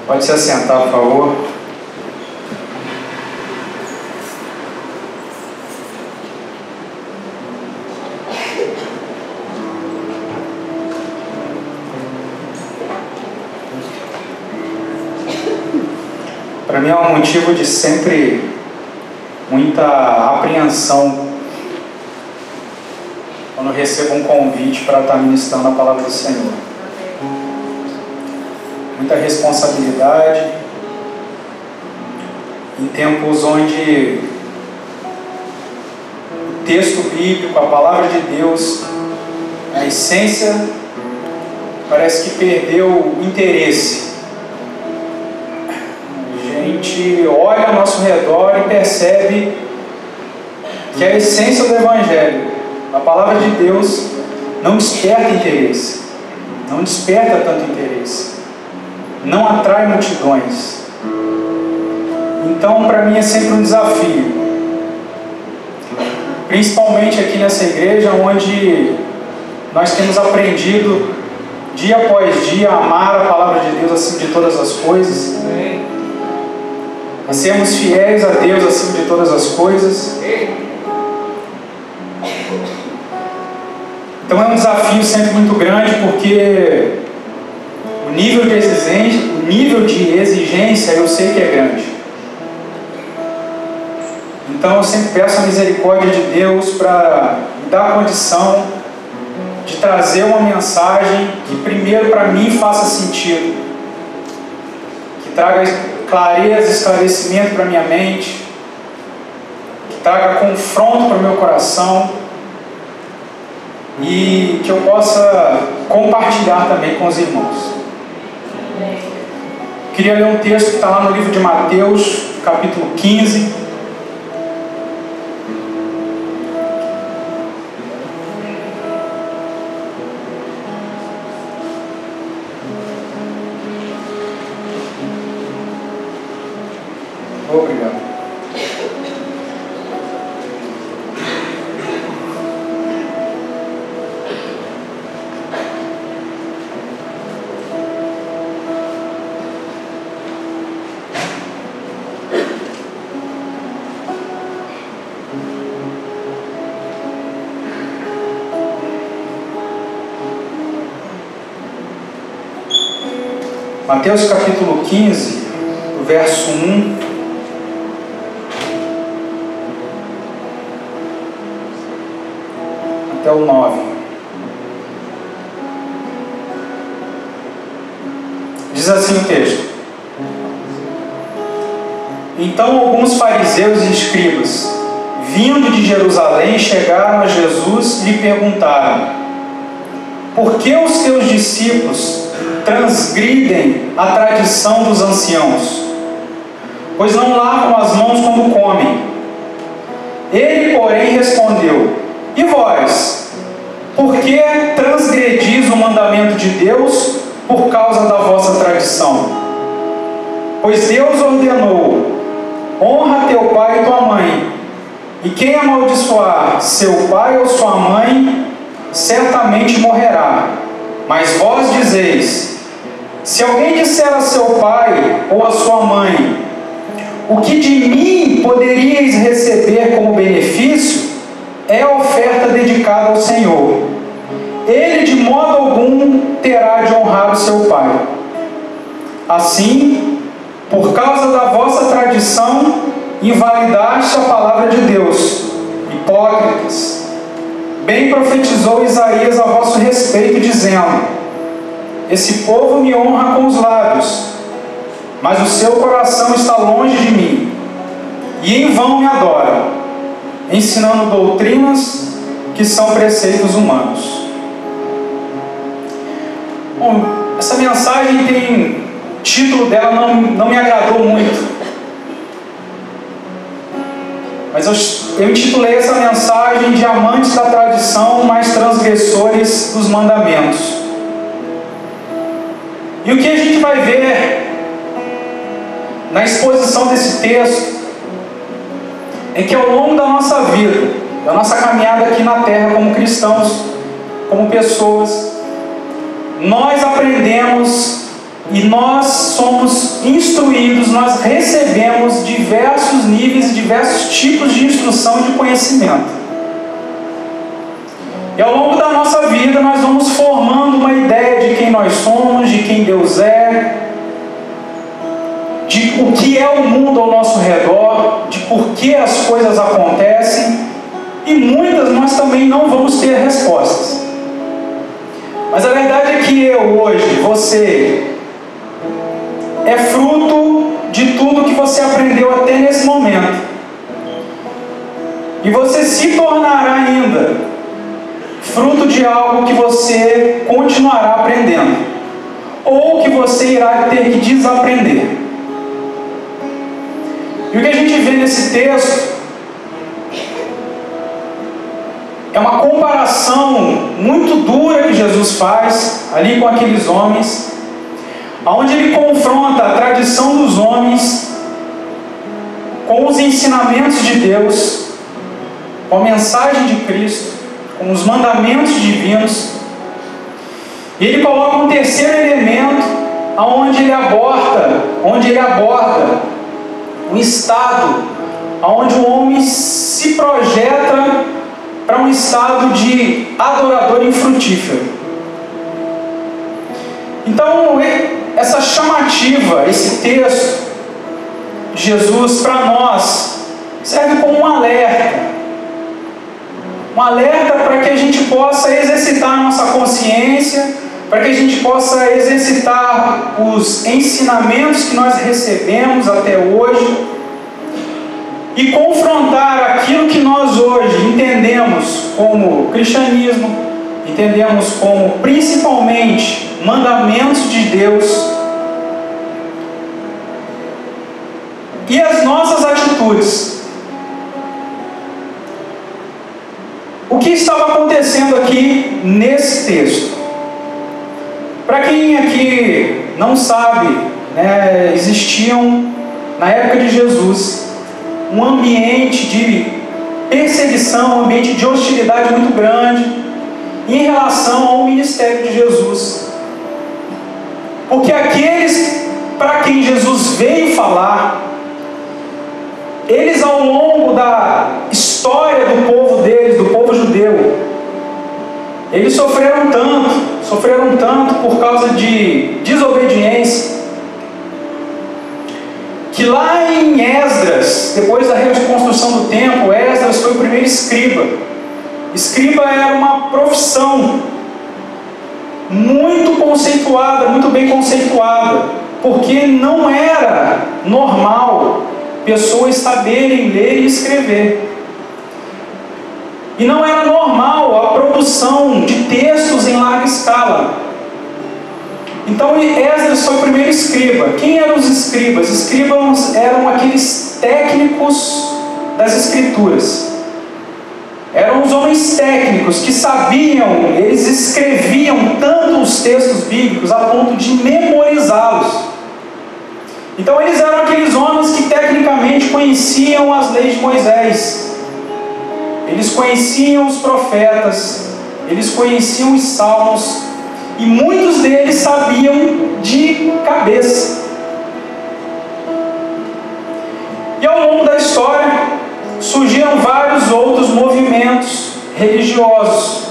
Pode se assentar, por favor. Para mim é um motivo de sempre muita apreensão quando eu recebo um convite para estar ministrando a palavra do Senhor. Muita responsabilidade em tempos onde o texto bíblico, a palavra de Deus, a essência parece que perdeu o interesse. A gente olha ao nosso redor e percebe que a essência do Evangelho, a palavra de Deus, não desperta interesse, não desperta tanto interesse, não atrai multidões. Então, para mim é sempre um desafio, principalmente aqui nessa igreja, onde nós temos aprendido dia após dia a amar a palavra de Deus acima de todas as coisas, a sermos fiéis a Deus acima de todas as coisas. Então é um desafio sempre muito grande, porque o nível de exigência eu sei que é grande. Então eu sempre peço a misericórdia de Deus para me dar a condição de trazer uma mensagem que primeiro para mim faça sentido, que traga clareza, esclarecimento para minha mente, que traga confronto para o meu coração e que eu possa compartilhar também com os irmãos. Queria ler um texto que está lá no livro de Mateus, capítulo 15. Obrigado. Mateus capítulo 15, o verso 1 até o 9. Diz assim o texto: Então alguns fariseus e escribas, vindo de Jerusalém, chegaram a Jesus e lhe perguntaram: Por que os teus discípulos transgridem a tradição dos anciãos, pois não lavam as mãos quando comem? Ele, porém, respondeu: E vós, por que transgredis o mandamento de Deus por causa da vossa tradição? Pois Deus ordenou: honra teu pai e tua mãe, e quem amaldiçoar seu pai ou sua mãe, certamente morrerá. Mas vós dizeis: se alguém disser a seu pai ou a sua mãe, o que de mim poderíeis receber como benefício, é a oferta dedicada ao Senhor. Ele de modo algum terá de honrar o seu pai. Assim, por causa da vossa tradição, invalidaste a palavra de Deus. Hipócritas! Bem profetizou Isaías a vosso respeito, dizendo: Esse povo me honra com os lábios, mas o seu coração está longe de mim, e em vão me adora, ensinando doutrinas que são preceitos humanos. Bom, essa mensagem tem título dela, não me agradou muito, mas eu intitulei essa mensagem de amantes da tradição, mas transgressores dos mandamentos. E o que a gente vai ver na exposição desse texto é que ao longo da nossa vida, da nossa caminhada aqui na terra como cristãos, como pessoas, nós aprendemos e E nós somos instruídos, nós recebemos diversos níveis e diversos tipos de instrução e de conhecimento. E ao longo da nossa vida nós vamos formando uma ideia de quem nós somos, de quem Deus é, de o que é o mundo ao nosso redor, de por que as coisas acontecem, e muitas nós também não vamos ter respostas. Mas a verdade é que eu hoje, você, é fruto de tudo que você aprendeu até nesse momento. E você se tornará ainda fruto de algo que você continuará aprendendo, ou que você irá ter que desaprender. E o que a gente vê nesse texto é uma comparação muito dura que Jesus faz ali com aqueles homens, onde ele confronta a tradição dos homens com os ensinamentos de Deus, com a mensagem de Cristo, com os mandamentos divinos. E ele coloca um terceiro elemento, onde ele aborda um estado onde o homem se projeta para um estado de adorador infrutífero. Então, essa chamativa, esse texto de Jesus para nós, serve como um alerta para que a gente possa exercitar a nossa consciência, para que a gente possa exercitar os ensinamentos que nós recebemos até hoje e confrontar aquilo que nós hoje entendemos como cristianismo, entendemos como principalmente mandamentos de Deus, e as nossas atitudes. O que estava acontecendo aqui nesse texto? Para quem aqui não sabe, existiam na época de Jesus um ambiente de perseguição, um ambiente de hostilidade muito grande em relação ao ministério de Jesus. Porque aqueles para quem Jesus veio falar, eles ao longo da história do povo deles, do povo judeu, eles sofreram tanto por causa de desobediência, que lá em Esdras, depois da reconstrução do templo, Esdras foi o primeiro escriba. Escriba era uma profissão muito conceituada, muito bem conceituada, porque não era normal pessoas saberem ler e escrever. E não era normal a produção de textos em larga escala. Então Esdras foi o primeiro escriba. Quem eram os escribas? Escribas eram aqueles técnicos das escrituras. Eram os homens técnicos que sabiam, eles escreviam tanto os textos bíblicos a ponto de memorizá-los. Então eles eram aqueles homens que tecnicamente conheciam as leis de Moisés. Eles conheciam os profetas, eles conheciam os salmos, e muitos deles sabiam de cabeça. E ao longo da história surgiram vários outros movimentos religiosos.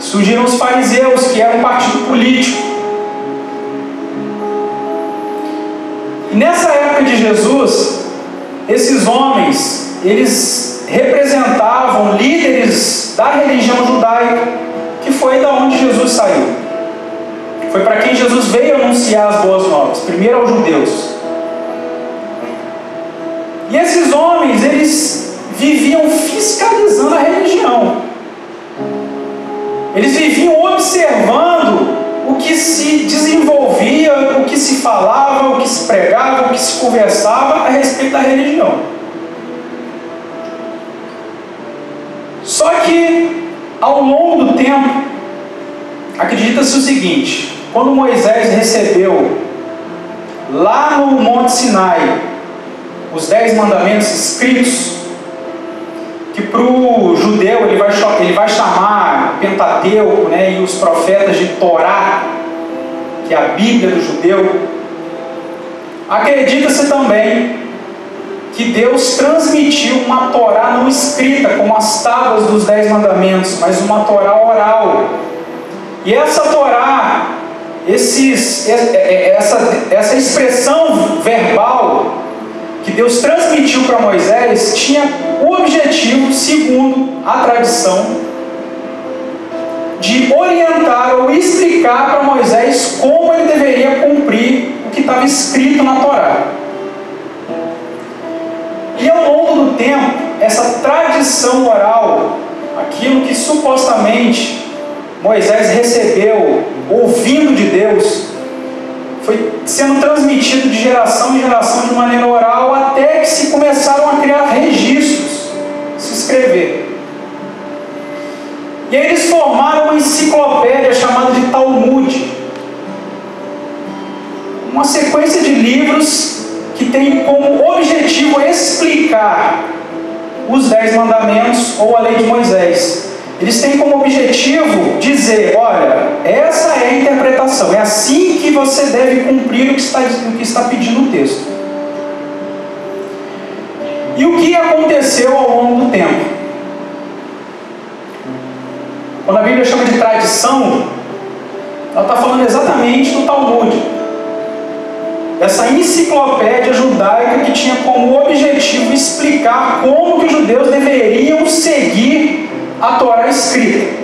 Surgiram os fariseus, que eram um partido político. E nessa época de Jesus, esses homens, eles representavam líderes da religião judaica, que foi da onde Jesus saiu. Foi para quem Jesus veio anunciar as boas novas, primeiro aos judeus. E esses homens, eles viviam fiscalizando a religião. Eles viviam observando o que se desenvolvia, o que se falava, o que se pregava, o que se conversava a respeito da religião. Só que, ao longo do tempo, acredita-se o seguinte: quando Moisés recebeu lá no Monte Sinai os 10 mandamentos escritos, que para o judeu ele vai chamar Pentateuco, e os profetas de Torá, que é a Bíblia do judeu, acredita-se também que Deus transmitiu uma Torá não escrita, como as tábuas dos 10 mandamentos, mas uma Torá oral. E essa Torá, essa expressão verbal que Deus transmitiu para Moisés, tinha o objetivo, segundo a tradição, de orientar ou explicar para Moisés como ele deveria cumprir o que estava escrito na Torá. E ao longo do tempo, essa tradição oral, aquilo que supostamente Moisés recebeu, ouvindo de Deus, foi sendo transmitido de geração em geração de maneira oral, até que se começaram a criar registros, se escrever. E aí eles formaram uma enciclopédia chamada de Talmud, uma sequência de livros que tem como objetivo explicar os 10 mandamentos ou a lei de Moisés. Eles têm como objetivo dizer, olha, essa é a interpretação, é assim que você deve cumprir o que está pedindo o texto. E o que aconteceu ao longo do tempo? Quando a Bíblia chama de tradição, ela está falando exatamente do Talmud. Essa enciclopédia judaica que tinha como objetivo explicar como que os judeus deveriam seguir a Torá escrita.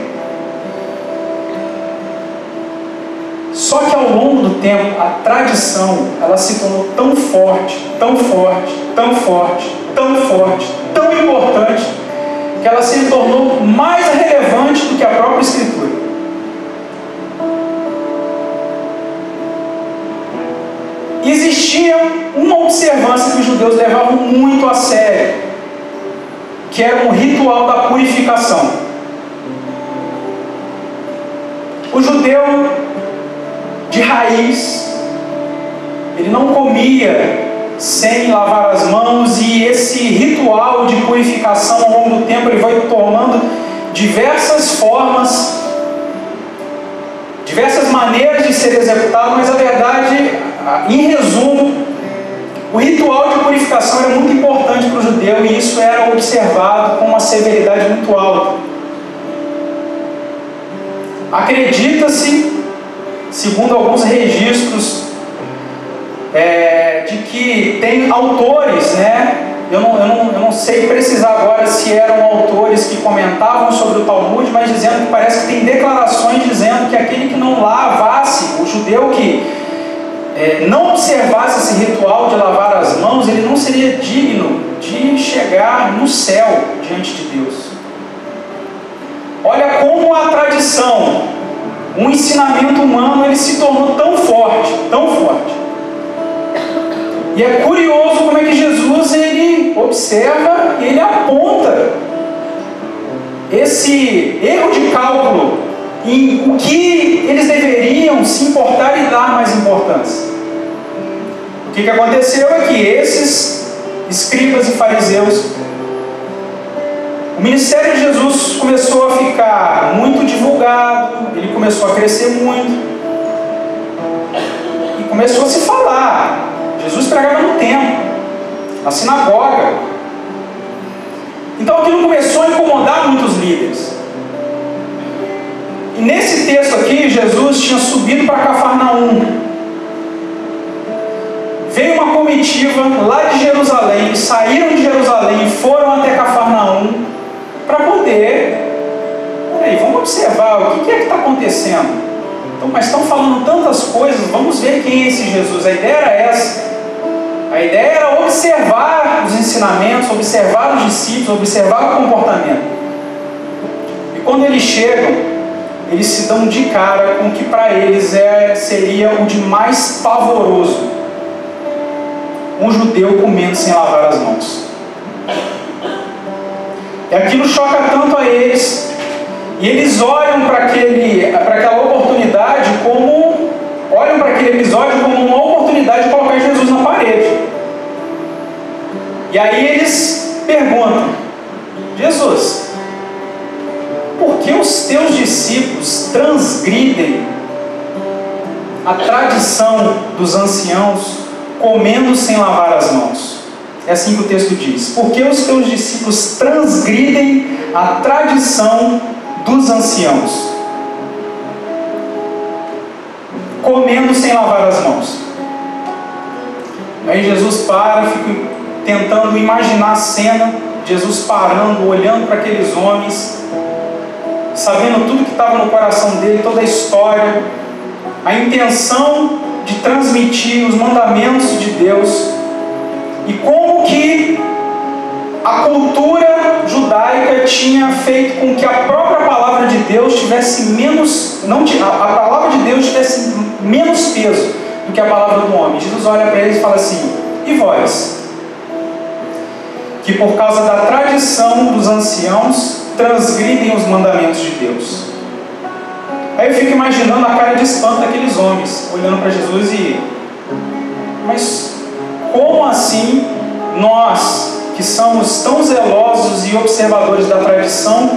Só que ao longo do tempo, a tradição, ela se tornou tão forte, tão forte, tão forte, tão forte, tão importante, que ela se tornou mais relevante do que a própria Escritura. Existia uma observância que os judeus levavam muito a sério, que era um ritual da purificação. O judeu de raiz, ele não comia sem lavar as mãos, e esse ritual de purificação ao longo do tempo ele vai tomando diversas formas, diversas maneiras de ser executado, mas a verdade, em resumo, o ritual de purificação era muito importante para o judeu, e isso era observado com uma severidade muito alta. Acredita-se, segundo alguns registros, de que tem autores, né? Eu não sei precisar agora se eram autores que comentavam sobre o Talmud, mas dizendo que parece que tem declarações dizendo que aquele que não lavasse, o judeu que não observasse esse ritual de lavar as mãos, ele não seria digno de chegar no céu diante de Deus. Olha como a tradição, um ensinamento humano, ele se tornou tão forte, tão forte. E é curioso como é que Jesus, ele observa e ele aponta esse erro de cálculo em o que eles deveriam se importar e dar mais importância. O que aconteceu é que esses escribas e fariseus, o ministério de Jesus começou a ficar muito divulgado, ele começou a crescer muito, e começou a se falar. Jesus pregava no templo, na sinagoga. Então aquilo começou a incomodar muitos líderes. E nesse texto aqui, Jesus tinha subido para Cafarnaum. Veio uma comitiva lá de Jerusalém, saíram de Jerusalém e foram até Cafarnaum para poder... Peraí, vamos observar o que é que está acontecendo. Então, mas estão falando tantas coisas, vamos ver quem é esse Jesus. A ideia era essa. A ideia era observar os ensinamentos, observar os discípulos, observar o comportamento. E quando eles chegam, eles se dão de cara com o que para eles seria o de mais pavoroso: um judeu comendo sem lavar as mãos. E aquilo choca tanto a eles, e eles olham para aquela oportunidade como... olham para aquele episódio como uma oportunidade de colocar Jesus na parede. E aí eles perguntam: Jesus, por que os teus discípulos transgridem a tradição dos anciãos, comendo sem lavar as mãos. É assim que o texto diz. Porque os teus discípulos transgridem a tradição dos anciãos, comendo sem lavar as mãos. Aí Jesus para, fica tentando imaginar a cena, Jesus parando, olhando para aqueles homens, sabendo tudo que estava no coração dele, toda a história, a intenção de transmitir os mandamentos de Deus, e como que a cultura judaica tinha feito com que a própria palavra de Deus tivesse menos, a palavra de Deus tivesse menos peso do que a palavra do homem. Jesus olha para eles e fala assim: e vós, que por causa da tradição dos anciãos transgridem os mandamentos de Deus? Aí eu fico imaginando a cara de espanto daqueles homens, olhando para Jesus e... Mas como assim nós, que somos tão zelosos e observadores da tradição,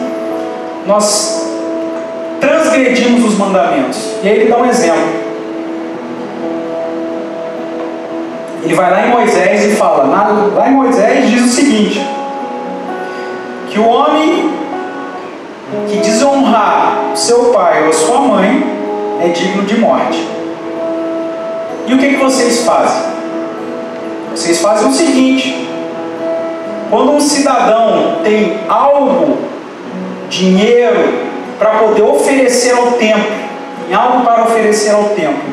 nós transgredimos os mandamentos? E aí ele dá um exemplo. Ele vai lá em Moisés e fala, lá em Moisés diz o seguinte, que o homem que desonrar seu pai ou sua mãe é digno de morte. E o que vocês fazem? Vocês fazem o seguinte: quando um cidadão tem algo, dinheiro, para poder oferecer ao templo, tem algo para oferecer ao templo,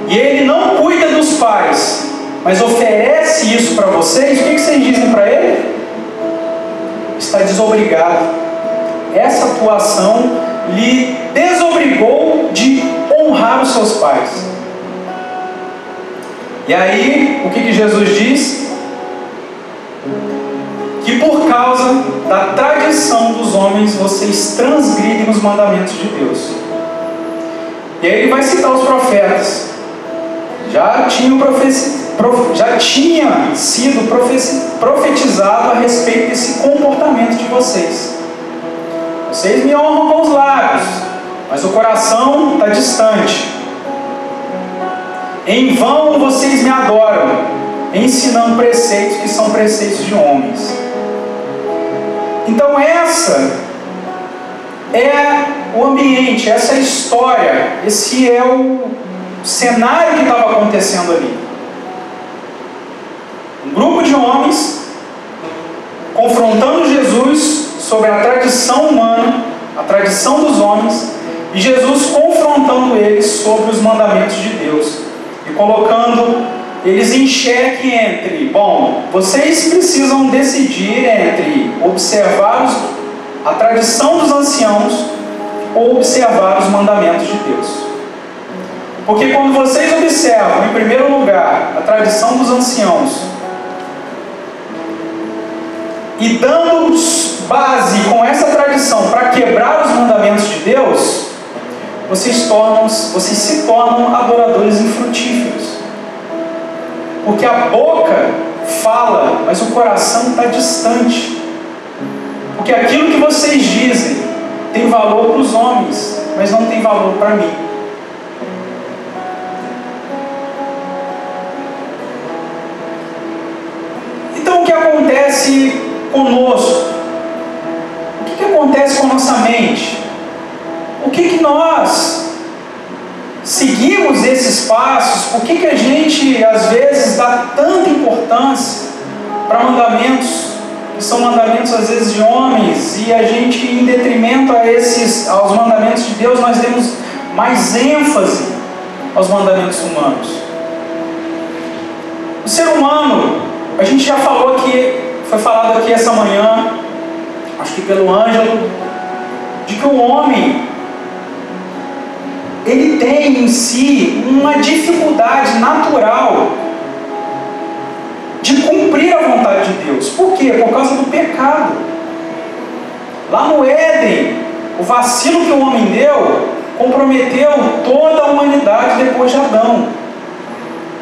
e ele não cuida dos pais, mas oferece isso para vocês, o que vocês dizem para ele? Está desobrigado. Essa atuação lhe desobrigou de honrar os seus pais. E aí, o que Jesus diz? Que por causa da tradição dos homens, vocês transgridem os mandamentos de Deus. E aí ele vai citar os profetas. Já tinha sido profetizado a respeito desse comportamento de vocês. Vocês me honram com os lábios, mas o coração está distante. Em vão vocês me adoram, ensinando preceitos que são preceitos de homens. Então essa é o ambiente, essa é a história, esse é o cenário que estava acontecendo ali. Um grupo de homens confrontando Jesus sobre a tradição humana, a tradição dos homens, e Jesus confrontando eles sobre os mandamentos de Deus e colocando eles em xeque entre, bom, vocês precisam decidir entre observar a tradição dos anciãos ou observar os mandamentos de Deus. Porque quando vocês observam, em primeiro lugar, a tradição dos anciãos, e dando base com essa tradição para quebrar os mandamentos de Deus, vocês se tornam adoradores infrutíferos. Porque a boca fala, mas o coração está distante. Porque aquilo que vocês dizem tem valor para os homens, mas não tem valor para mim. Então o que acontece conosco? O que acontece com a nossa mente? Por que nós seguimos esses passos? Por que a gente às vezes dá tanta importância para mandamentos que são mandamentos às vezes de homens, e a gente, em detrimento aos mandamentos de Deus, nós demos mais ênfase aos mandamentos humanos? O ser humano, a gente já falou aqui, foi falado aqui essa manhã, acho que pelo Ângelo, de que o homem, ele tem em si uma dificuldade natural de cumprir a vontade de Deus. Por quê? Por causa do pecado. Lá no Éden, o vacilo que o homem deu comprometeu toda a humanidade depois de Adão.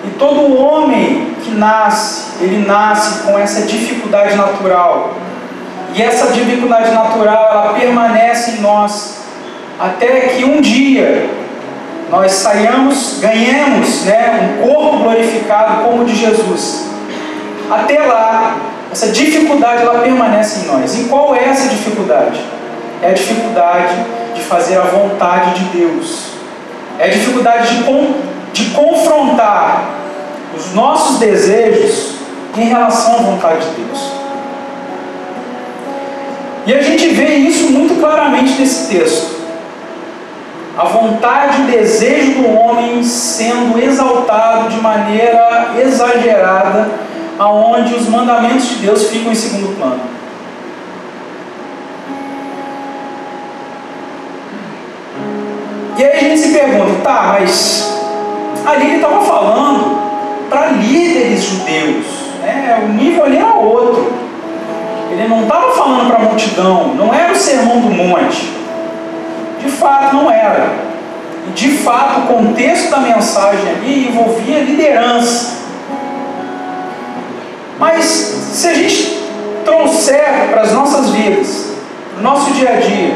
E todo homem que nasce, ele nasce com essa dificuldade natural. E essa dificuldade natural, ela permanece em nós até que um dia nós ganhemos, né, um corpo glorificado como o de Jesus. Até lá, essa dificuldade ela permanece em nós. E qual é essa dificuldade? É a dificuldade de fazer a vontade de Deus. É a dificuldade de confrontar os nossos desejos em relação à vontade de Deus. E a gente vê isso muito claramente nesse texto. A vontade e o desejo do homem sendo exaltado de maneira exagerada, aonde os mandamentos de Deus ficam em segundo plano. E aí a gente se pergunta, tá, mas ali ele estava falando para líderes judeus, né? O nível ali era outro. Ele não estava falando para a multidão, não era o sermão do monte. De fato não era. E de fato o contexto da mensagem ali envolvia liderança. Mas se a gente trouxer para as nossas vidas, para o nosso dia a dia,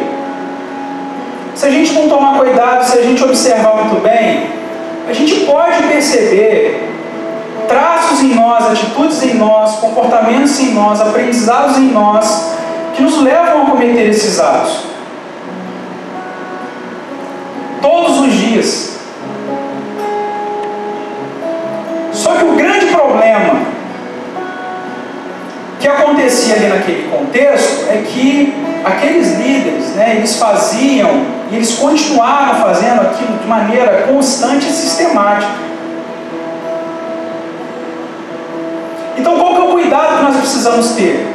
se a gente não tomar cuidado, se a gente observar muito bem, a gente pode perceber traços em nós, atitudes em nós, comportamentos em nós, aprendizados em nós, que nos levam a cometer esses atos. Todos os dias. Só que o grande problema que acontecia ali naquele contexto é que aqueles líderes, né, eles faziam e eles continuaram fazendo aquilo de maneira constante e sistemática. Então qual que é o cuidado que nós precisamos ter?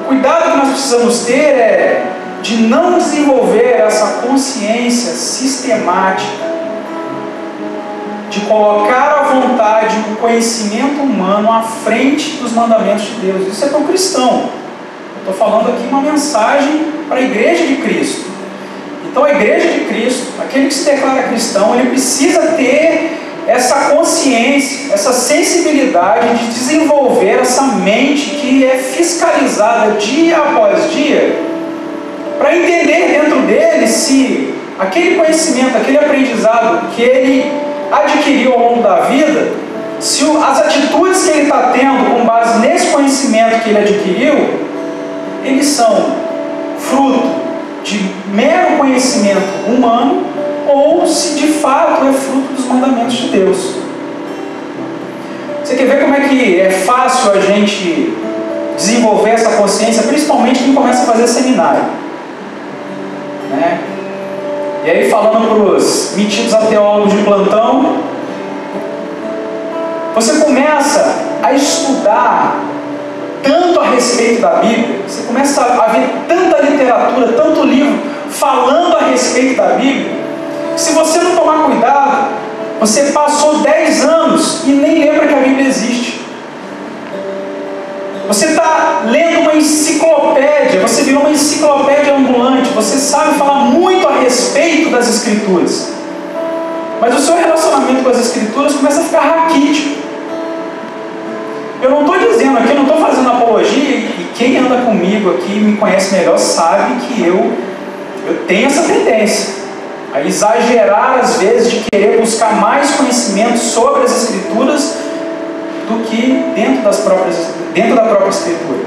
O cuidado que nós precisamos ter é de não desenvolver essa consciência sistemática de colocar a vontade e o conhecimento humano à frente dos mandamentos de Deus. Isso é para o cristão. Estou falando aqui uma mensagem para a igreja de Cristo. Então a igreja de Cristo, aquele que se declara cristão, ele precisa ter essa consciência, essa sensibilidade de desenvolver essa mente que é fiscalizada dia após dia, para entender dentro dele se aquele conhecimento, aquele aprendizado que ele adquiriu ao longo da vida, se as atitudes que ele está tendo com base nesse conhecimento que ele adquiriu, eles são fruto de mero conhecimento humano ou se de fato é fruto dos mandamentos de Deus. Você quer ver como é que é fácil a gente desenvolver essa consciência, principalmente quem começa a fazer seminário, né? E aí, falando para os metidos ateólogos de plantão, você começa a estudar tanto a respeito da Bíblia, você começa a ver tanta literatura, tanto livro falando a respeito da Bíblia, que se você não tomar cuidado, você passou 10 anos e nem lembra que a Bíblia existe. Você está lendo uma enciclopédia, você virou uma enciclopédia ambulante, você sabe falar muito a respeito das Escrituras, mas o seu relacionamento com as Escrituras começa a ficar raquítico. Eu não estou dizendo aqui, eu não estou fazendo apologia, e quem anda comigo aqui me conhece melhor sabe que eu tenho essa tendência a exagerar às vezes de querer buscar mais conhecimento sobre as Escrituras do que dentro da própria Escritura.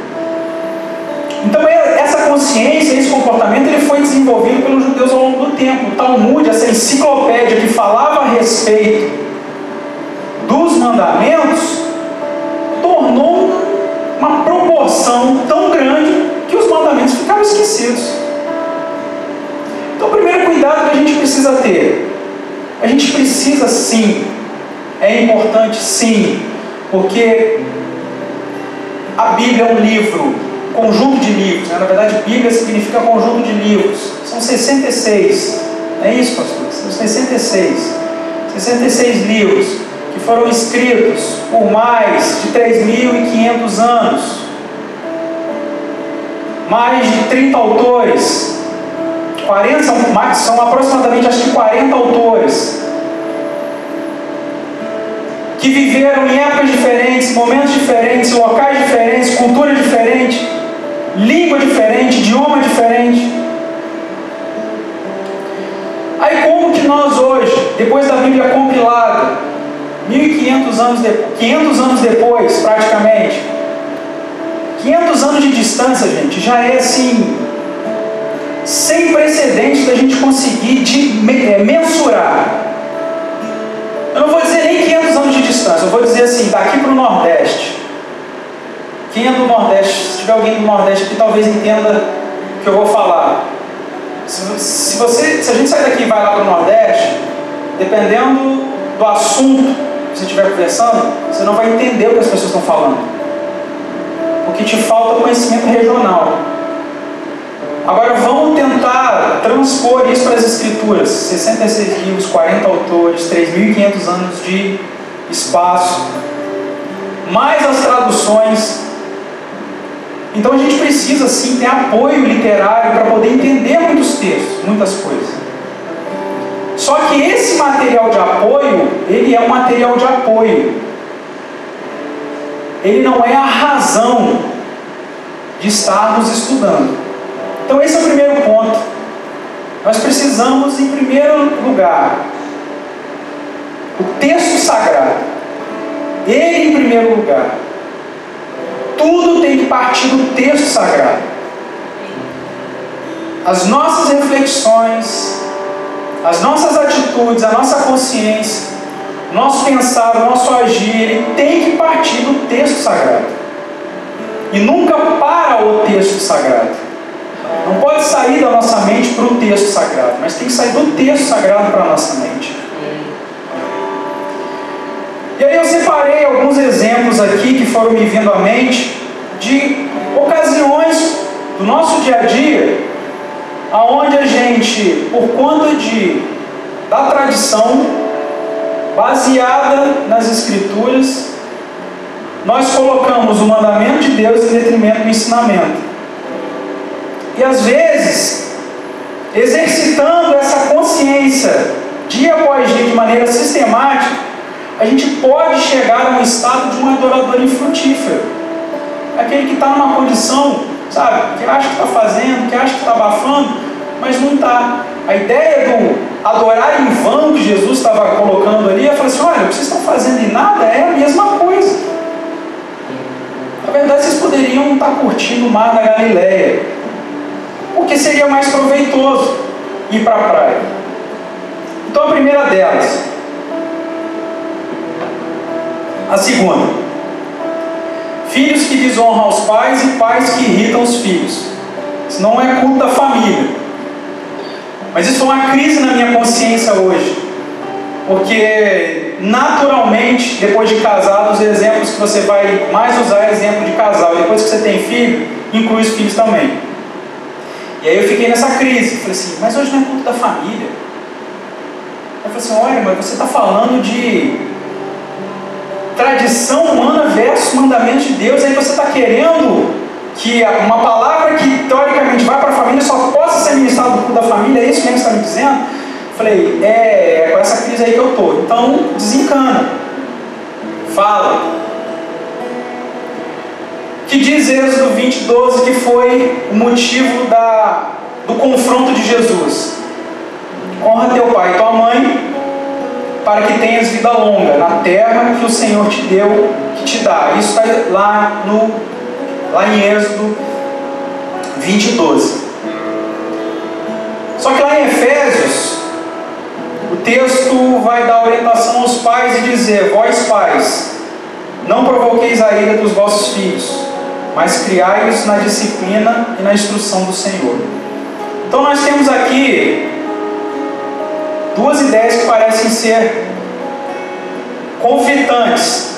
Então essa consciência, esse comportamento, ele foi desenvolvido pelos judeus ao longo do tempo. O Talmud, essa enciclopédia que falava a respeito dos mandamentos, tornou uma proporção tão grande que os mandamentos ficaram esquecidos. Então o primeiro cuidado que a gente precisa ter, a gente precisa sim, é importante sim, porque a Bíblia é um livro, conjunto de livros, né? Na verdade Bíblia significa conjunto de livros, são 66, não é isso, pastor? São 66 livros que foram escritos por mais de 3.500 anos, mais de 30 autores, 40, são aproximadamente acho que 40 autores, que viveram em épocas diferentes, momentos diferentes, locais diferentes, cultura diferente, língua diferente, idioma diferente. Aí como que nós hoje, depois da Bíblia compilada, 1500 anos depois, 500 anos depois, praticamente, 500 anos de distância, gente, já é assim, sem precedentes da gente conseguir mensurar. Eu não vou dizer nem 500 anos de distância, eu vou dizer assim, daqui para o Nordeste. Quem é do Nordeste, se tiver alguém do Nordeste que talvez entenda o que eu vou falar. Se a gente sair daqui e vai lá para o Nordeste, dependendo do assunto que você estiver conversando, você não vai entender o que as pessoas estão falando. Porque te falta conhecimento regional. Agora vamos tentar transpor isso para as Escrituras. 66 livros, 40 autores, 3.500 anos de espaço, mais as traduções. Então a gente precisa sim ter apoio literário para poder entender muitos textos, muitas coisas. Só que esse material de apoio, ele é um material de apoio. Ele não é a razão de estarmos estudando. Então esse é o primeiro ponto. Nós precisamos, em primeiro lugar, o texto sagrado. Ele em primeiro lugar. Tudo tem que partir do texto sagrado. As nossas reflexões, as nossas atitudes, a nossa consciência, o nosso pensar, o nosso agir, ele tem que partir do texto sagrado. E nunca para o texto sagrado. Não pode sair da nossa mente para o texto sagrado, mas tem que sair do texto sagrado para a nossa mente. E aí eu separei alguns exemplos aqui que foram me vindo à mente de ocasiões do nosso dia a dia aonde a gente, por conta da tradição baseada nas Escrituras, nós colocamos o mandamento de Deus em detrimento do ensinamento. E às vezes, exercitando essa consciência dia após dia de maneira sistemática, a gente pode chegar a um estado de um adorador infrutífero. Aquele que está numa condição, sabe, que acha que está fazendo, que acha que está abafando, mas não está. A ideia do adorar em vão que Jesus estava colocando ali, é falar assim, olha, o que vocês estão fazendo em nada é a mesma coisa. Na verdade, vocês poderiam estar curtindo o mar da Galileia, porque seria mais proveitoso ir para a praia. Então a primeira delas. A segunda: filhos que desonram aos pais e pais que irritam os filhos. Isso não é culto da família. Mas isso foi uma crise na minha consciência hoje. Porque naturalmente, depois de casado, os exemplos que você vai mais usar é exemplo de casal. Depois que você tem filho, inclui os filhos também. E aí eu fiquei nessa crise, falei assim, mas hoje não é culto da família. Eu falei assim, olha, mas você está falando de tradição humana versus mandamentos de Deus, aí você está querendo que uma palavra que teoricamente vai para a família só possa ser ministrada no culto da família, é isso mesmo que você está me dizendo? Eu falei, é com essa crise aí que eu estou. Então, desencana. Fala. Que diz Êxodo 20:12 que foi o motivo do confronto de Jesus. Honra teu pai e tua mãe, para que tenhas vida longa na terra que o Senhor te deu, que te dá. Isso está lá em Êxodo 20:12. Só que lá em Efésios, o texto vai dar orientação aos pais e dizer, vós pais, não provoqueis a ira dos vossos filhos, mas criai-os na disciplina e na instrução do Senhor. Então nós temos aqui duas ideias que parecem ser conflitantes.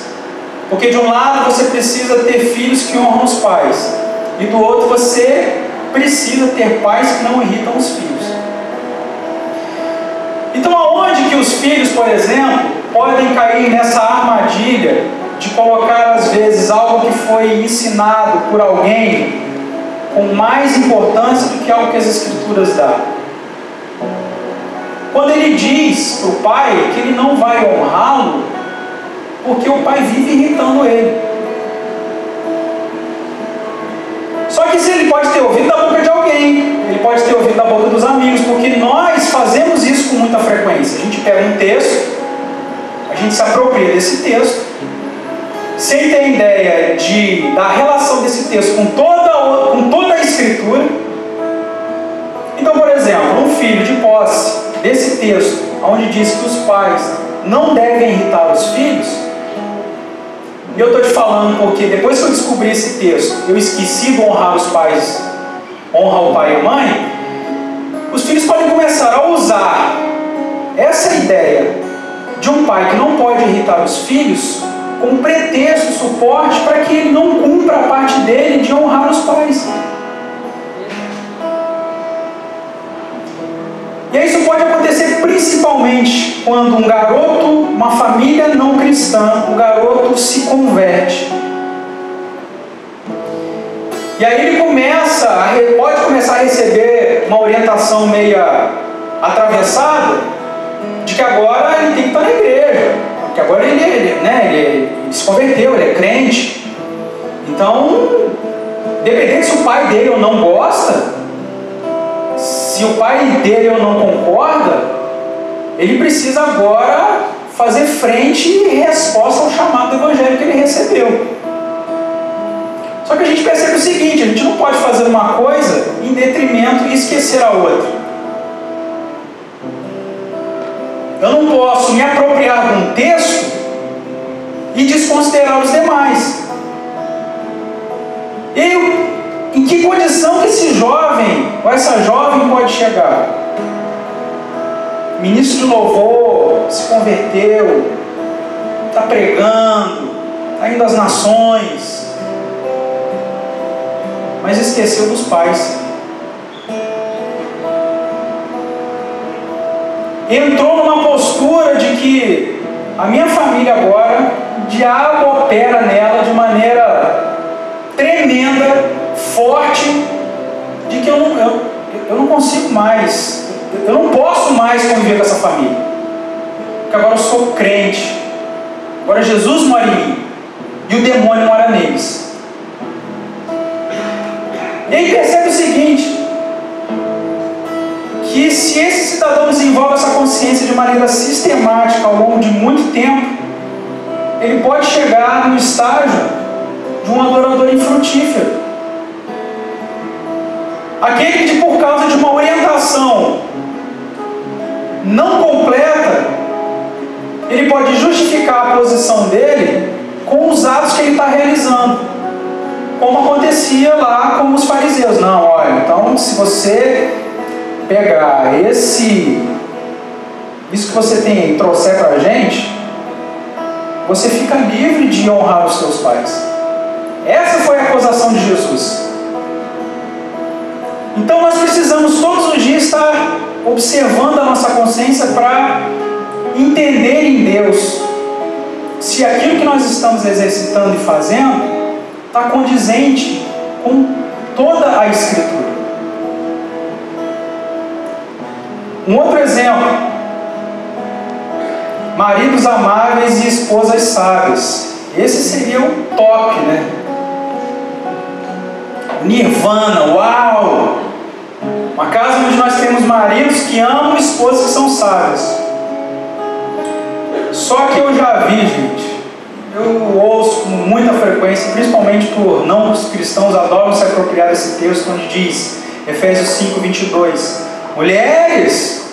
Porque de um lado você precisa ter filhos que honram os pais, e do outro você precisa ter pais que não irritam os filhos. Então aonde que os filhos, por exemplo, podem cair nessa armadilha de colocar às vezes algo que foi ensinado por alguém com mais importância do que algo que as Escrituras dão? Quando ele diz para o pai que ele não vai honrá-lo porque o pai vive irritando ele. Só que se ele pode ter ouvido da boca de alguém, ele pode ter ouvido da boca dos amigos, porque nós fazemos isso isso com muita frequência. A gente pega um texto, a gente se apropria desse texto, sem ter ideia da relação desse texto com toda a Escritura. Então, por exemplo, um filho de posse desse texto, onde diz que os pais não devem irritar os filhos, e eu estou te falando porque depois que eu descobri esse texto, eu esqueci de honrar os pais, honra o pai e a mãe. Os filhos podem começar a usar essa ideia de um pai que não pode irritar os filhos como pretexto, suporte para que ele não cumpra a parte dele de honrar os pais. E aí isso pode acontecer principalmente quando um garoto, uma família não cristã, o garoto se converte. E aí ele pode começar a receber uma orientação meia atravessada de que agora ele tem que estar na igreja, que agora ele se converteu, ele é crente. Então, dependendo se o pai dele ou não gosta, se o pai dele ou não concorda, ele precisa agora fazer frente e resposta ao chamado do evangelho que ele recebeu. Só que a gente percebe o seguinte: a gente não pode fazer uma coisa em detrimento e esquecer a outra. Eu não posso me apropriar de um texto e desconsiderar os demais. Em que condição que esse jovem ou essa jovem pode chegar? Ministro de louvor, se converteu, está pregando, está indo às nações, mas esqueceu dos pais. Entrou numa postura de que a minha família agora, o diabo opera nela de maneira tremenda, forte, de que eu não consigo mais, eu não posso mais conviver com essa família, porque agora eu sou crente, agora Jesus mora em mim e o demônio mora neles. E aí percebe o seguinte, que se esse cidadão desenvolve essa consciência de maneira sistemática ao longo de muito tempo, ele pode chegar no estágio de um adorador infrutífero. Aquele que, por causa de uma orientação não completa, ele pode justificar a posição dele com os atos que ele está realizando, como acontecia lá com os fariseus. Não, olha, então se você pegar isso que você tem aí, trouxer para a gente, você fica livre de honrar os seus pais. Essa foi a acusação de Jesus. Então nós precisamos todos os dias estar observando a nossa consciência para entender em Deus se aquilo que nós estamos exercitando e fazendo está condizente com toda a Escritura. Um outro exemplo: maridos amáveis e esposas sábias. Esse seria o top, né? Nirvana, uau! Uma casa onde nós temos maridos que amam e esposas que são sábias. Só que eu já vi, gente, eu ouço com muita frequência, principalmente por não cristãos, adoram se apropriar desse texto, onde diz, Efésios 5:22, mulheres,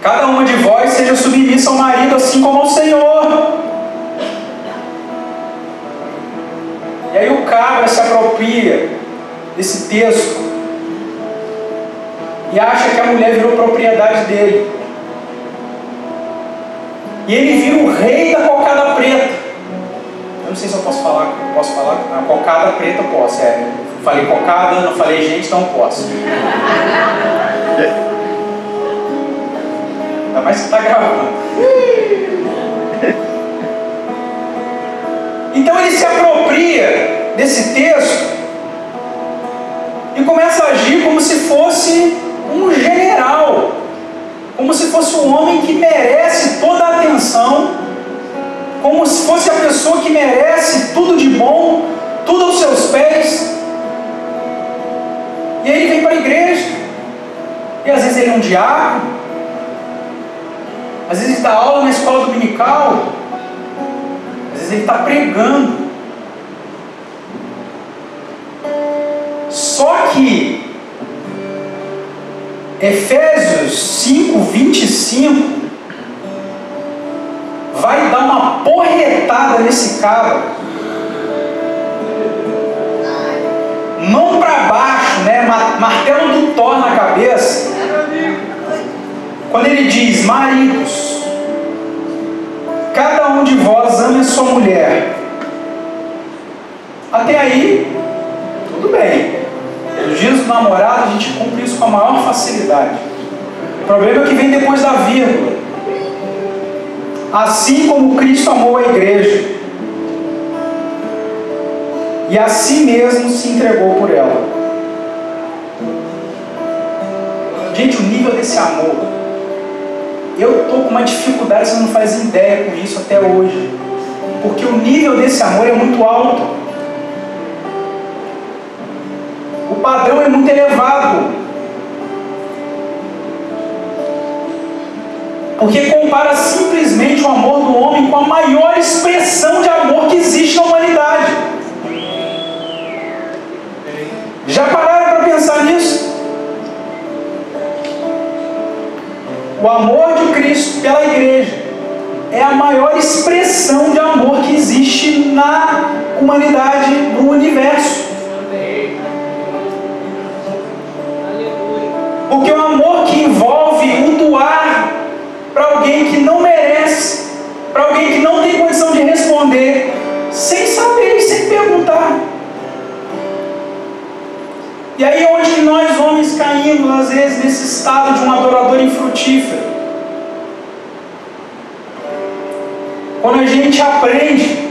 cada uma de vós seja submissa ao marido, assim como ao Senhor. E aí o cabra se apropria desse texto e acha que a mulher virou propriedade dele. E ele vira o rei da cocada preta. Eu não sei se eu posso falar. Posso falar? A cocada preta eu posso. Falei cocada, não falei gente, então posso. Ainda mais que está gravando. Então ele se apropria desse texto e começa a agir como se fosse um general, como se fosse um homem que merece toda a atenção, como se fosse a pessoa que merece tudo de bom, tudo aos seus pés. E aí ele vem para a igreja, e às vezes ele é um diácono, Às vezes ele dá aula na escola dominical, às vezes ele está pregando. Só que Efésios 5:25 vai dar uma porretada nesse cara. Mão para baixo, né? Martelo do Thor na cabeça. Quando ele diz: maridos, cada um de vós ame a sua mulher. Até aí, tudo bem. Nos dias do namorado a gente cumpre isso com a maior facilidade. O problema é que vem depois da vírgula. Assim como Cristo amou a igreja e a si mesmo se entregou por ela. Gente, o nível desse amor, eu estou com uma dificuldade, você não faz ideia com isso até hoje, porque o nível desse amor é muito alto, o padrão é muito elevado, porque compara simplesmente o amor do homem com a maior expressão de amor que existe na humanidade. Já pararam para pensar nisso? O amor de Cristo pela igreja é a maior expressão de amor que existe na humanidade, no universo. Porque o amor que envolve o doar para alguém que não merece, para alguém que não tem condição de responder, sem saber e sem perguntar. E aí é onde nós homens caímos, às vezes, nesse estado de um adorador infrutífero. Quando a gente aprende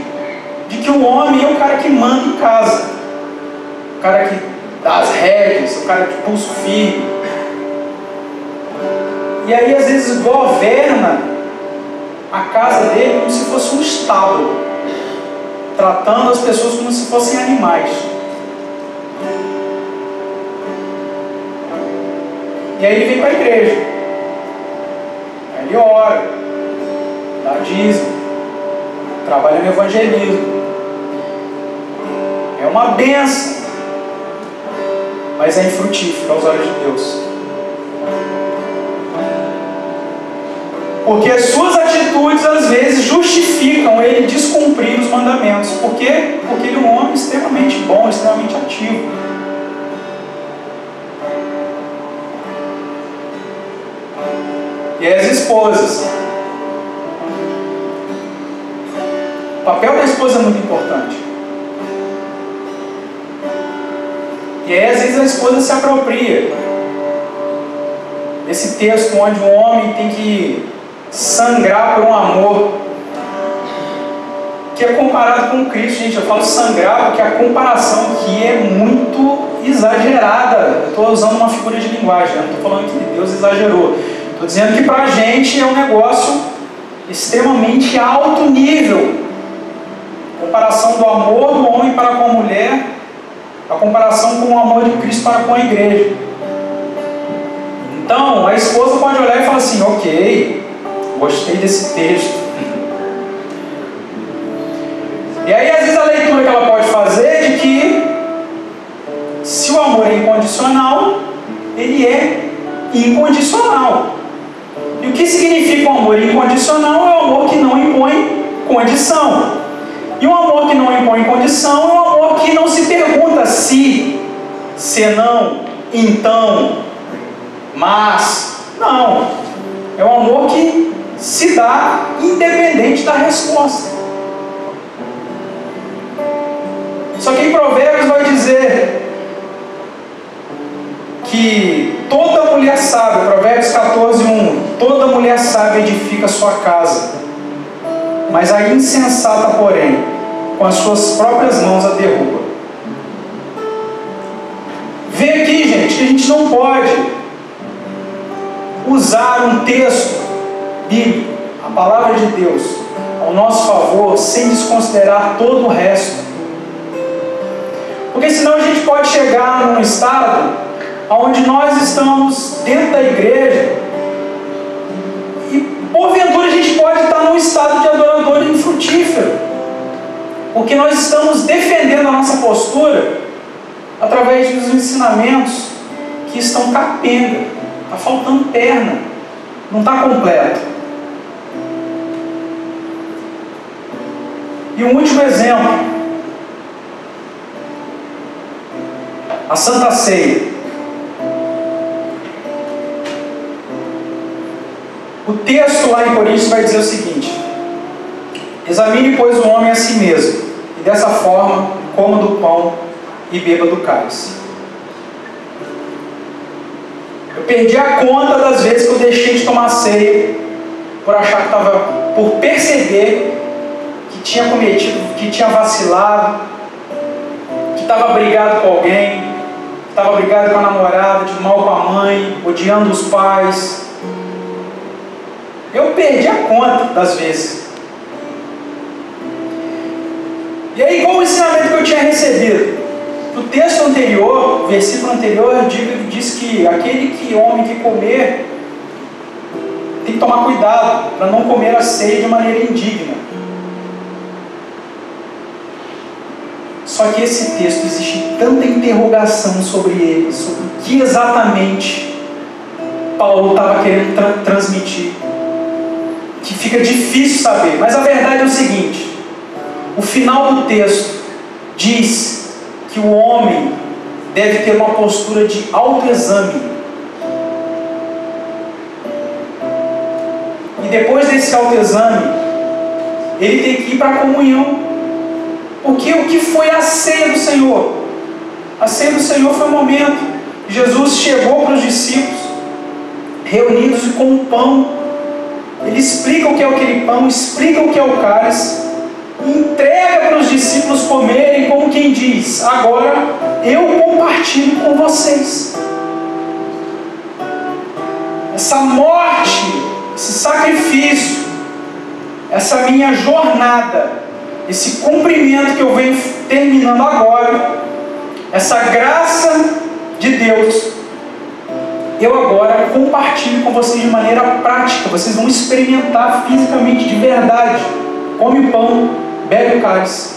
de que o homem é o cara que manda em casa, o cara que dá as rédeas, o cara que pulso firme. E aí às vezes governa a casa dele como se fosse um estábulo, tratando as pessoas como se fossem animais. E aí ele vem para a igreja, aí ele ora, dá dízimo, trabalha no evangelismo, é uma benção, mas é infrutífero aos olhos de Deus. Porque as suas atitudes às vezes justificam ele descumprir os mandamentos. Por quê? Porque ele é um homem extremamente bom, extremamente ativo. E as esposas. O papel da esposa é muito importante. E aí às vezes a esposa se apropria desse texto onde um homem tem que sangrar por um amor que é comparado com Cristo. Gente, eu falo sangrar porque a comparação aqui é muito exagerada. Eu estou usando uma figura de linguagem, não estou falando que Deus exagerou. Estou dizendo que para a gente é um negócio extremamente alto nível. A comparação do amor do homem para com a mulher, a comparação com o amor de Cristo para com a igreja. Então, a esposa pode olhar e falar assim: ok, gostei desse texto. E aí, às vezes, a leitura que ela pode fazer é de que, se o amor é incondicional, ele é incondicional. E o que significa um amor incondicional? É o amor que não impõe condição. E um amor que não impõe condição é um amor que não se pergunta se, senão, então, mas. Não. É um amor que se dá independente da resposta. Só que em Provérbios vai dizer que toda mulher sábia, Provérbios 14:1, toda mulher sábia edifica sua casa, mas a insensata, porém, com as suas próprias mãos a derruba. Vê aqui, gente, que a gente não pode usar um texto bíblico, a palavra de Deus, ao nosso favor, sem desconsiderar todo o resto. Porque senão a gente pode chegar num estado onde nós estamos dentro da igreja e porventura Porque nós estamos defendendo a nossa postura através dos ensinamentos que estão capenga, está faltando perna, não está completo. E um último exemplo, a Santa Ceia. O texto lá em Coríntios vai dizer o seguinte: examine, pois, o homem a si mesmo, e dessa forma coma do pão e beba do cálice. Eu perdi a conta das vezes que eu deixei de tomar ceia por achar que por perceber que tinha cometido, que tinha vacilado, que estava brigado com alguém, que estava brigado com a namorada, de mal com a mãe, odiando os pais. Eu perdi a conta das vezes. E aí, qual o ensinamento que eu tinha recebido? No texto anterior, o versículo anterior, diz que aquele homem que comer tem que tomar cuidado para não comer a ceia de maneira indigna. Só que esse texto existe tanta interrogação sobre ele, sobre o que exatamente Paulo estava querendo transmitir, que fica difícil saber. Mas a verdade é o seguinte: o final do texto diz que o homem deve ter uma postura de autoexame. E depois desse autoexame, ele tem que ir para a comunhão. Porque o que foi a ceia do Senhor? A ceia do Senhor foi o momento que Jesus chegou para os discípulos, reunidos com o pão. Ele explica o que é aquele pão, explica o que é o cálice, entrega para os discípulos comerem, como quem diz: agora eu compartilho com vocês. Essa morte, esse sacrifício, essa minha jornada, esse cumprimento que eu venho terminando agora, essa graça de Deus, eu agora compartilho com vocês de maneira prática. Vocês vão experimentar fisicamente, de verdade. Come o pão, bebe o cálice.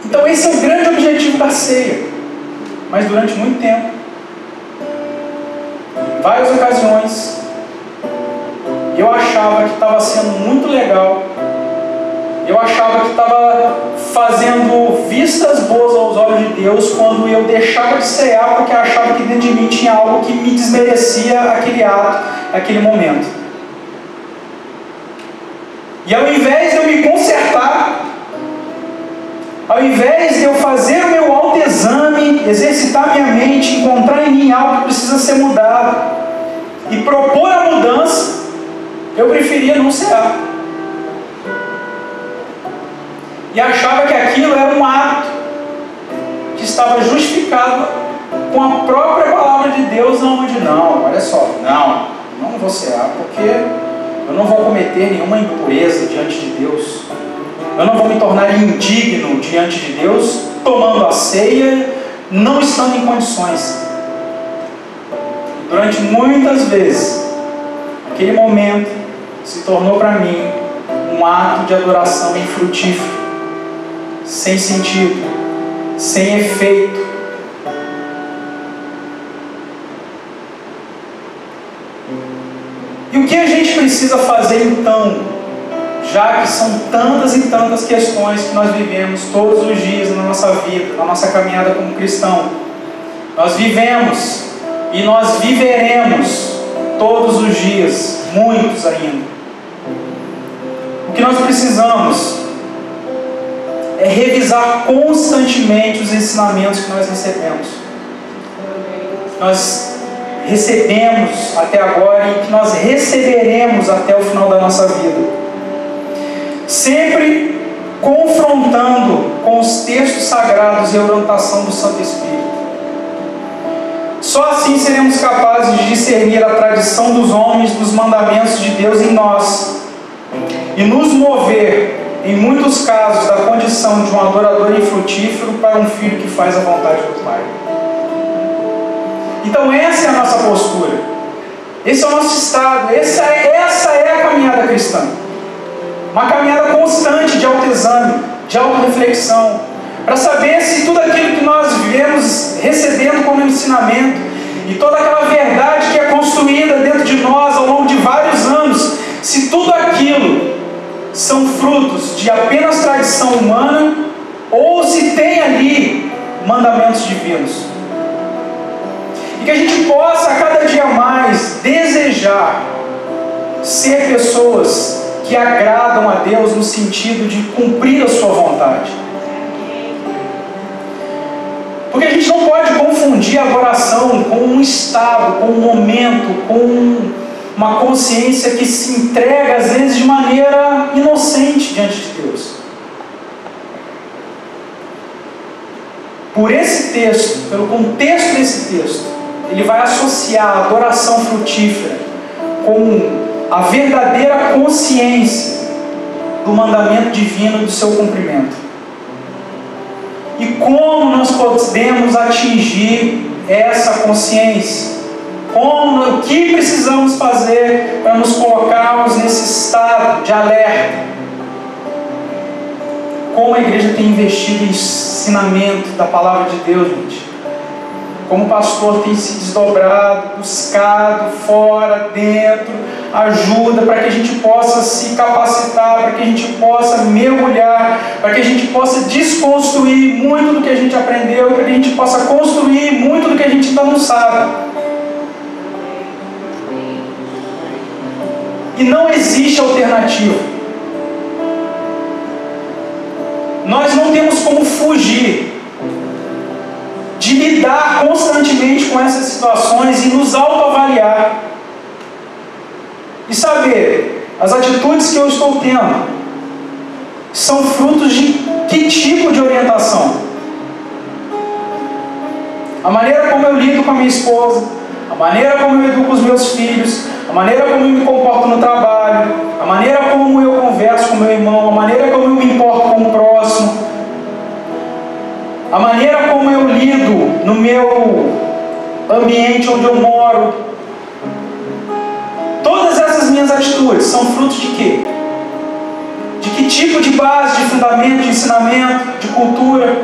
Então esse é o grande objetivo da ceia. Mas durante muito tempo, em várias ocasiões, eu achava que estava sendo muito legal, eu achava que estava fazendo vistas boas aos olhos de Deus quando eu deixava de cear, porque achava que dentro de mim tinha algo que me desmerecia aquele ato, aquele momento. E ao invés de eu me consertar, ao invés de eu fazer o meu autoexame, exercitar minha mente, encontrar em mim algo que precisa ser mudado e propor a mudança, eu preferia não cear. E achava que aquilo era um ato que estava justificado com a própria palavra de Deus, onde não, olha só, não vou cear, porque eu não vou cometer nenhuma impureza diante de Deus, eu não vou me tornar indigno diante de Deus, tomando a ceia, não estando em condições. Durante muitas vezes, aquele momento se tornou para mim um ato de adoração infrutífero, sem sentido, sem efeito. E o que a gente precisa fazer então, já que são tantas e tantas questões que nós vivemos todos os dias na nossa vida, na nossa caminhada como cristão? Nós vivemos e nós viveremos todos os dias, muitos ainda. O que nós precisamos é revisar constantemente os ensinamentos que nós recebemos. Nós recebemos até agora e que nós receberemos até o final da nossa vida. Sempre confrontando com os textos sagrados e a orientação do Santo Espírito. Só assim seremos capazes de discernir a tradição dos homens dos mandamentos de Deus em nós e nos mover, em muitos casos, da condição de um adorador infrutífero para um filho que faz a vontade do Pai. Então essa é a nossa postura, esse é o nosso estado, essa é a caminhada cristã. uma caminhada constante de autoexame, de autorreflexão, para saber se tudo aquilo que nós vivemos recebendo como ensinamento e toda aquela verdade que é construída dentro de nós ao longo de vários anos, se tudo aquilo são frutos de apenas tradição humana ou se tem ali mandamentos divinos. E que a gente possa a cada dia mais desejar ser pessoas que agradam a Deus no sentido de cumprir a sua vontade. Porque a gente não pode confundir a adoração com um estado, com um momento, com uma consciência que se entrega às vezes de maneira inocente diante de Deus. Por esse texto, pelo contexto desse texto, ele vai associar a adoração frutífera com a verdadeira consciência do mandamento divino e do seu cumprimento. E como nós podemos atingir essa consciência? O que precisamos fazer para nos colocarmos nesse estado de alerta? Como a igreja tem investido em ensinamento da palavra de Deus, gente? Como o pastor tem se desdobrado, buscado, fora, dentro, ajuda para que a gente possa se capacitar, para que a gente possa mergulhar, para que a gente possa desconstruir muito do que a gente aprendeu, para que a gente possa construir muito do que a gente ainda não sabe. E não existe alternativa. Nós não temos como fugir de lidar constantemente com essas situações e nos autoavaliar e saber as atitudes que eu estou tendo são frutos de que tipo de orientação. A maneira como eu lido com a minha esposa, a maneira como eu educo os meus filhos, a maneira como eu me comporto no trabalho, a maneira como eu converso com meu irmão, a maneira como eu me importo com o próximo, a maneira como eu lido no meu ambiente onde eu moro. Todas essas minhas atitudes são frutos de quê? De que tipo de base, de fundamento, de ensinamento, de cultura?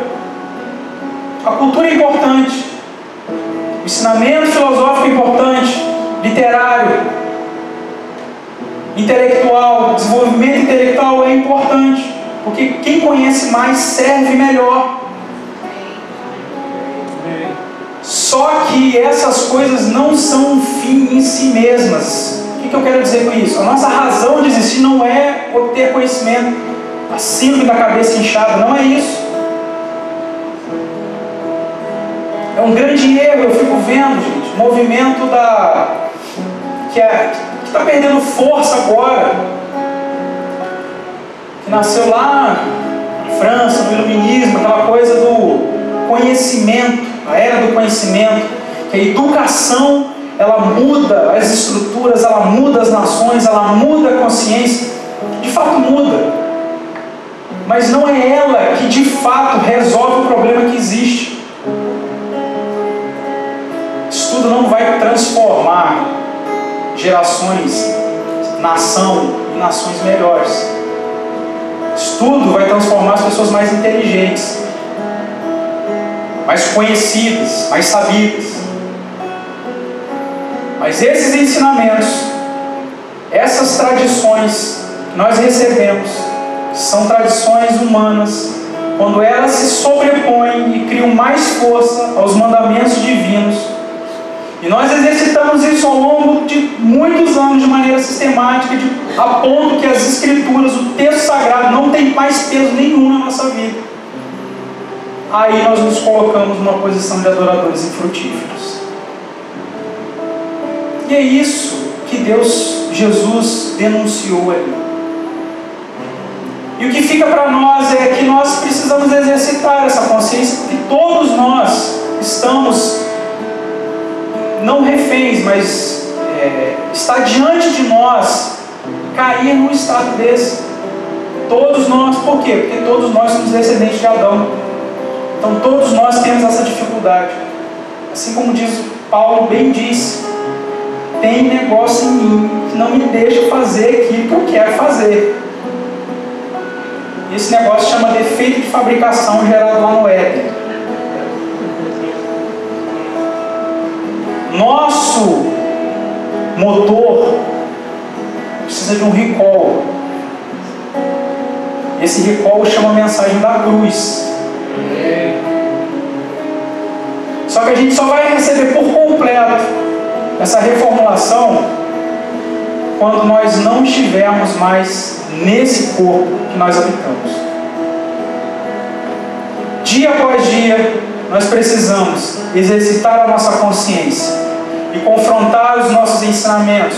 A cultura é importante. O ensinamento filosófico é importante. Literário, intelectual, desenvolvimento intelectual é importante. Porque quem conhece mais serve melhor. Só que essas coisas não são um fim em si mesmas. O que eu quero dizer com isso? A nossa razão de existir não é obter conhecimento, a síndrome da cabeça inchada, não é isso. É um grande erro, eu fico vendo, gente, o movimento que está perdendo força agora, que nasceu lá na França, no iluminismo, aquela coisa do conhecimento, a era do conhecimento, que a educação, ela muda as estruturas, ela muda as nações, ela muda a consciência, de fato muda, mas não é ela que de fato resolve o problema que existe. Estudo não vai transformar gerações, nação em nações melhores. Estudo vai transformar as pessoas mais inteligentes, mais conhecidas, mais sabidas. Mas esses ensinamentos, essas tradições que nós recebemos, são tradições humanas, quando elas se sobrepõem e criam mais força aos mandamentos divinos. E nós exercitamos isso ao longo de muitos anos de maneira sistemática, a ponto que as Escrituras, o texto sagrado, não tem mais peso nenhum na nossa vida. Aí nós nos colocamos numa posição de adoradores infrutíferos. E é isso que Jesus denunciou ali. E o que fica para nós é que nós precisamos exercitar essa consciência, porque todos nós estamos, não reféns, mas está diante de nós cair num estado desse. Todos nós, por quê? Porque todos nós somos descendentes de Adão. Então todos nós temos essa dificuldade. Assim como diz Paulo, bem disse, tem negócio em mim que não me deixa fazer aquilo que eu quero fazer. esse negócio chama defeito de fabricação gerado lá no Éden. Nosso motor precisa de um recall. Esse recall chama a mensagem da cruz. Só que a gente só vai receber por completo essa reformulação quando nós não estivermos mais nesse corpo que nós habitamos. Dia após dia, nós precisamos exercitar a nossa consciência e confrontar os nossos ensinamentos,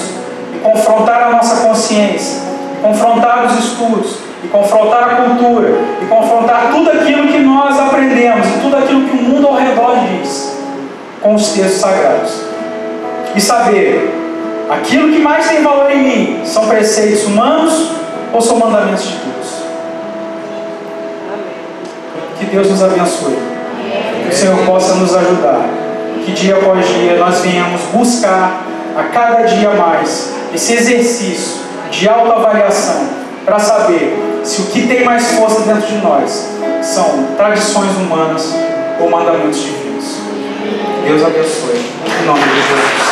e confrontar a nossa consciência, e confrontar os estudos, e confrontar a cultura, e confrontar tudo aquilo que nós aprendemos, e tudo aquilo que o mundo ao redor diz, com os textos sagrados. E saber, aquilo que mais tem valor em mim, são preceitos humanos ou são mandamentos de Deus? Que Deus nos abençoe. Que o Senhor possa nos ajudar. Que dia após dia nós venhamos buscar a cada dia mais esse exercício de autoavaliação para saber se o que tem mais força dentro de nós são tradições humanas ou mandamentos divinos. Deus abençoe. Em nome de Jesus.